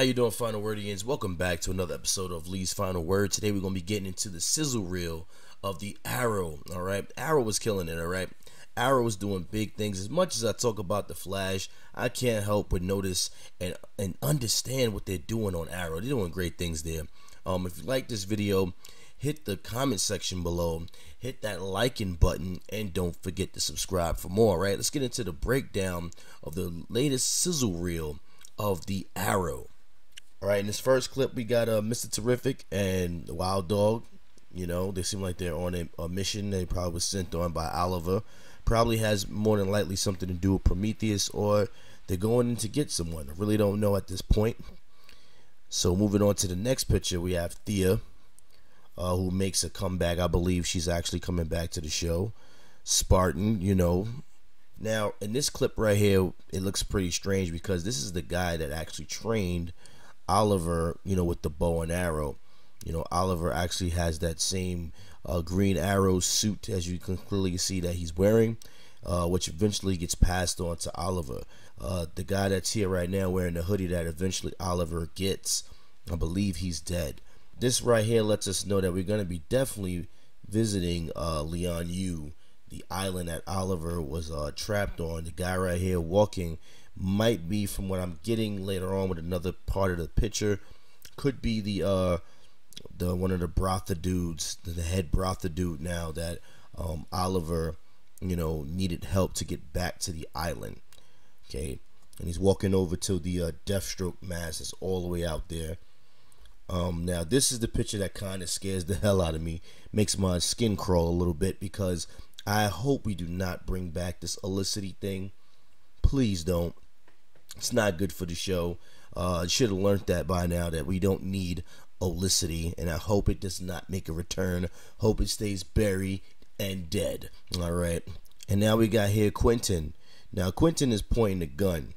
you doing, Final Wordians? Welcome back to another episode of Lee's Final Word. Today we're going to be getting into the sizzle reel of the Arrow, alright? Arrow was killing it, alright? Arrow was doing big things. As much as I talk about the Flash, I can't help but notice and understand what they're doing on Arrow. They're doing great things there. If you like this video, hit the comment section below, hit that liking button, and don't forget to subscribe for more, right? Let's get into the breakdown of the latest sizzle reel of the Arrow. All right, in this first clip, we got Mr. Terrific and the Wild Dog. You know, they seem like they're on a mission. They probably was sent on by Oliver. Probably has more than likely something to do with Prometheus, or they're going in to get someone. I really don't know at this point. So moving on to the next picture, we have Thea, who makes a comeback. I believe she's actually coming back to the show. Spartan, you know. Now, in this clip right here, it looks pretty strange because this is the guy that actually trained Oliver, you know, with the bow and arrow. You know, Oliver actually has that same Green Arrow suit, as you can clearly see that he's wearing, which eventually gets passed on to Oliver. The guy that's here right now wearing the hoodie that eventually Oliver gets, I believe he's dead. This right here lets us know that we're going to be definitely visiting Leon Yu, the island that Oliver was trapped on. The guy right here walking might be, from what I'm getting later on with another part of the picture, could be the one of the Brotha dudes, the head Brotha dude now that Oliver, you know, needed help to get back to the island. Okay, and he's walking over to the Deathstroke mask that's all the way out there. Now this is the picture that kind of scares the hell out of me, makes my skin crawl a little bit, because I hope we do not bring back this Olicity thing. Please don't. It's not good for the show. I should have learned that by now, that we don't need Olicity, and I hope it does not make a return. Hope it stays buried and dead. Alright, and now we got here Quentin. Now Quentin is pointing a gun,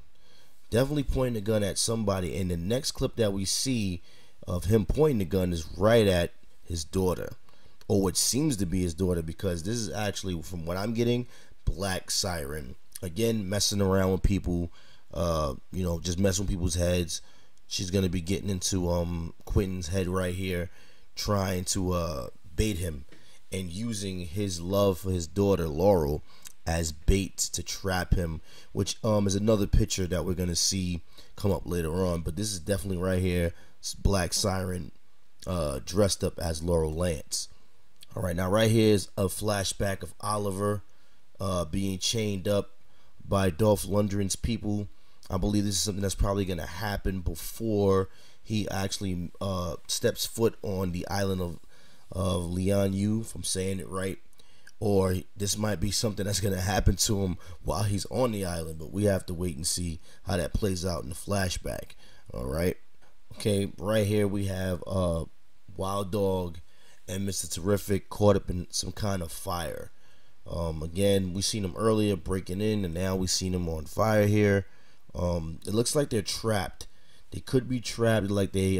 definitely pointing a gun at somebody, and the next clip that we see of him pointing the gun is right at his daughter, or what seems to be his daughter, because this is actually, from what I'm getting, Black Siren. Again, messing around with people, you know, just messing with people's heads. She's going to be getting into Quentin's head right here, trying to bait him, and using his love for his daughter, Laurel, as bait to trap him, which is another picture that we're going to see come up later on. But this is definitely right here, Black Siren dressed up as Laurel Lance. Alright, now right here is a flashback of Oliver being chained up by Dolph Lundgren's people. I believe this is something that's probably going to happen before he actually steps foot on the island of Leon Yu, if I'm saying it right. Or this might be something that's going to happen to him while he's on the island, but we have to wait and see how that plays out in the flashback. Alright. Okay, right here we have Wild Dog and Mr. Terrific caught up in some kind of fire. Again, we seen them earlier breaking in, and now we seen them on fire here. It looks like they're trapped. They could be trapped, like they,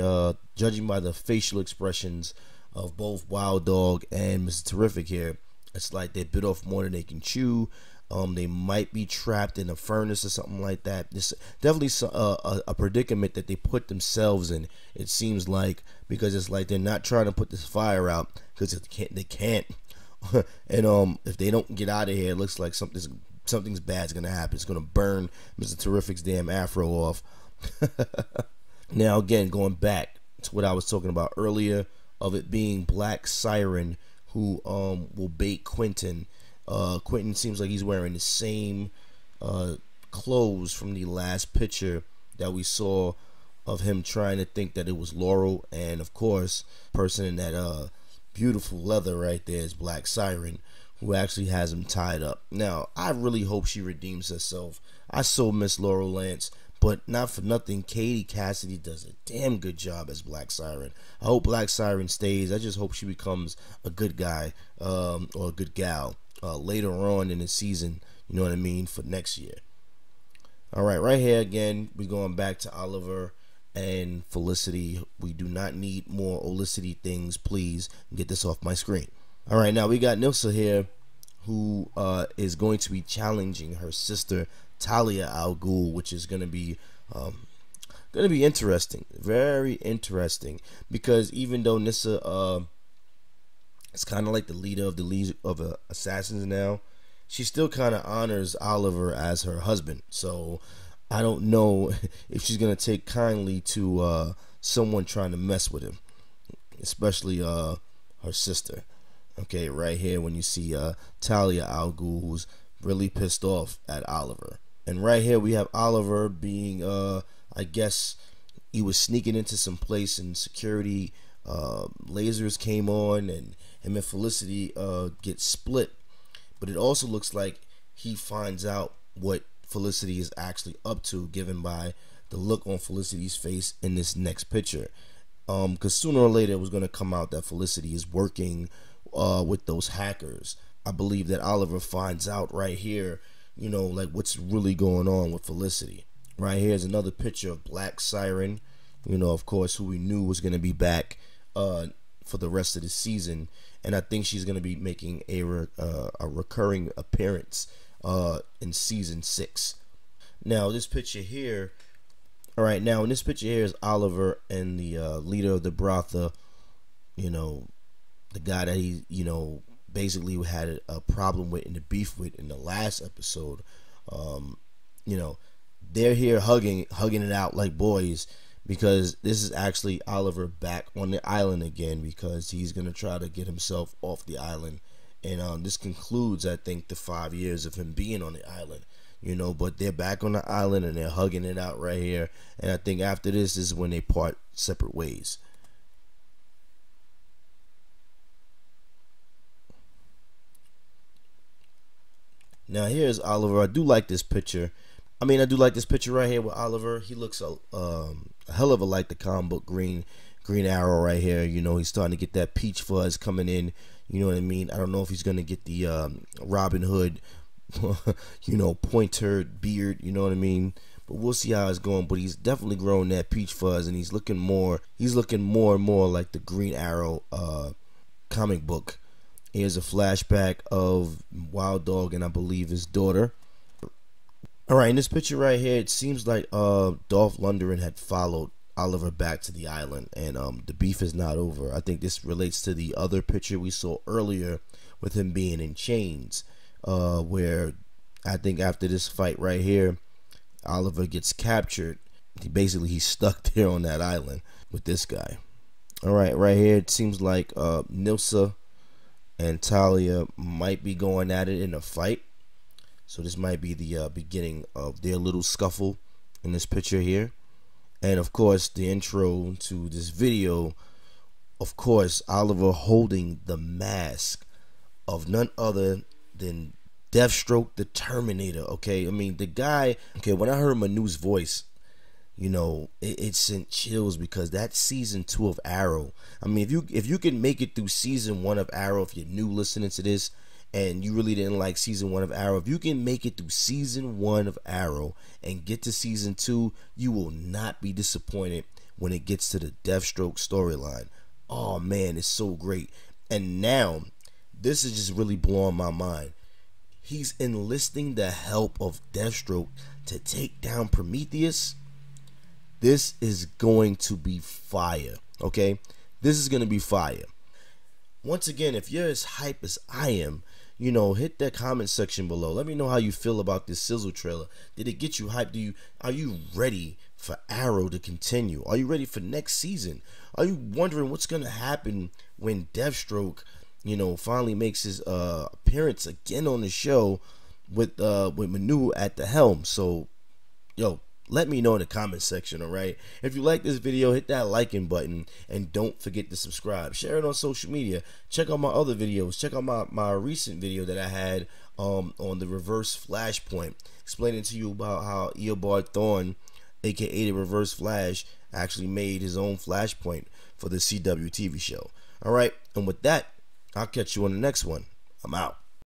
judging by the facial expressions of both Wild Dog and Mr. Terrific here, it's like they bit off more than they can chew. They might be trapped in a furnace or something like that. This definitely a predicament that they put themselves in, it seems like, because it's like they're not trying to put this fire out because they can't. And if they don't get out of here, it looks like something's bad's gonna happen. It's gonna burn Mr. Terrific's damn afro off. Now again, going back to what I was talking about earlier, of it being Black Siren who will bait Quentin. Quentin seems like he's wearing the same clothes from the last picture that we saw of him trying to think that it was Laurel, and of course, person in that beautiful leather right there is Black Siren, who actually has him tied up. Now, I really hope she redeems herself. I so miss Laurel Lance, but not for nothing, Katie Cassidy does a damn good job as Black Siren. I hope Black Siren stays. I just hope she becomes a good guy or a good gal later on in the season, you know what I mean, for next year. Alright, right here again, we're going back to Oliver and Felicity. We do not need more Olicity things. Please get this off my screen. Alright, now we got Nyssa here, who is going to be challenging her sister Talia al Ghul, which is going to be gonna be interesting, very interesting, because even though Nyssa is kind of like the leader of the League of Assassins now, she still kind of honors Oliver as her husband. So I don't know if she's gonna take kindly to someone trying to mess with him, especially her sister. Okay, right here when you see Talia al Ghul, who's really pissed off at Oliver. And right here we have Oliver being, I guess he was sneaking into some place and security lasers came on, and him and Felicity get split. But it also looks like he finds out what Felicity is actually up to, given by the look on Felicity's face in this next picture. Because sooner or later it was going to come out that Felicity is working with those hackers. I believe that Oliver finds out right here, you know, like what's really going on with Felicity. Right here is another picture of Black Siren, you know, of course, who we knew was going to be back for the rest of the season. And I think she's going to be making a recurring appearance in season 6. Now, this picture here, all right, now in this picture here is Oliver and the leader of the Brotha, you know, the guy that he, you know, basically had a problem with and the beef with in the last episode. You know, they're here hugging it out like boys, because this is actually Oliver back on the island again, because he's gonna try to get himself off the island. And this concludes, I think, the 5 years of him being on the island. You know, but they're back on the island and they're hugging it out right here. And I think after this is when they part separate ways. Now here's Oliver. I do like this picture. I mean, I do like this picture right here with Oliver. He looks a hell of a like the comic book Green Arrow right here. You know, he's starting to get that peach fuzz coming in. You know what I mean? I don't know if he's going to get the Robin Hood, you know, pointer beard. You know what I mean? But we'll see how it's going. But he's definitely growing that peach fuzz, and he's looking more and more like the Green Arrow comic book. Here's a flashback of Wild Dog and I believe his daughter. Alright, in this picture right here, it seems like Dolph Lundgren had followed Oliver back to the island, and the beef is not over. I think this relates to the other picture we saw earlier with him being in chains, where I think after this fight right here, Oliver gets captured. He's stuck there on that island with this guy. Alright, right here, it seems like Nyssa and Talia might be going at it in a fight. So this might be the beginning of their little scuffle in this picture here. And of course, the intro to this video, of course, Oliver holding the mask of none other than Deathstroke the Terminator. Okay, I mean, the guy, okay, when I heard Manu's voice, you know, it sent chills, because that's season 2 of Arrow. I mean, if you can make it through season 1 of Arrow, if you're new listening to this and you really didn't like season 1 of Arrow, if you can make it through season 1 of Arrow and get to season 2, you will not be disappointed when it gets to the Deathstroke storyline. Oh man, it's so great. And now this is just really blowing my mind. He's enlisting the help of Deathstroke to take down Prometheus. This is going to be fire. Okay, this is going to be fire. Once again, if you're as hype as I am, you know, hit that comment section below. Let me know how you feel about this Sizzle trailer. Did it get you hyped? Are you ready for Arrow to continue? Are you ready for next season? Are you wondering what's going to happen when Deathstroke, you know, finally makes his appearance again on the show with Manu at the helm? So, yo, let me know in the comment section, alright? If you like this video, hit that liking button, and don't forget to subscribe. Share it on social media. Check out my other videos. Check out my recent video that I had on the reverse flashpoint, explaining to you about how Eobard Thawne, aka the Reverse Flash, actually made his own flashpoint for the CW TV show. Alright, and with that, I'll catch you on the next one. I'm out.